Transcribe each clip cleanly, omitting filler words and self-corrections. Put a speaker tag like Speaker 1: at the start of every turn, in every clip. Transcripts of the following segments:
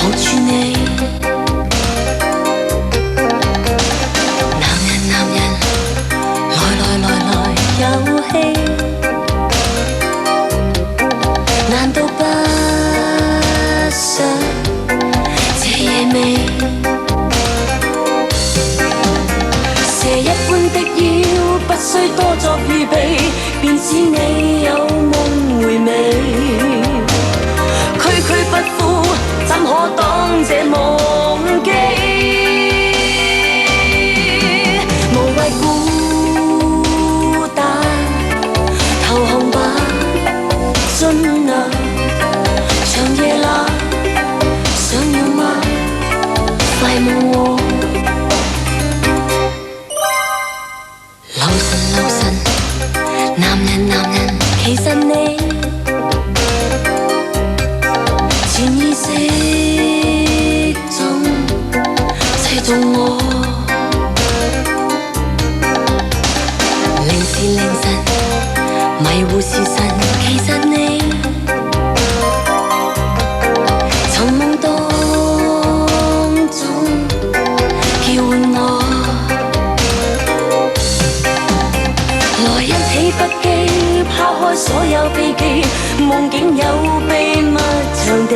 Speaker 1: 抱住你。男人，來遊戲，難道不想這夜味？蛇一般的腰，不需多作預備，便使你有夢回味。區區不負，怎可當這夢記？無謂孤單，投降吧，盡量長夜啦，想要嗎？快夢和留神，男人，其實你潛意識中砌中我。凌晨，迷糊時辰，其實你從夢當中叫喚我。來一起不羈，拋開所有避忌，夢境有秘密場地，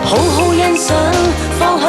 Speaker 1: 好好欣賞，放下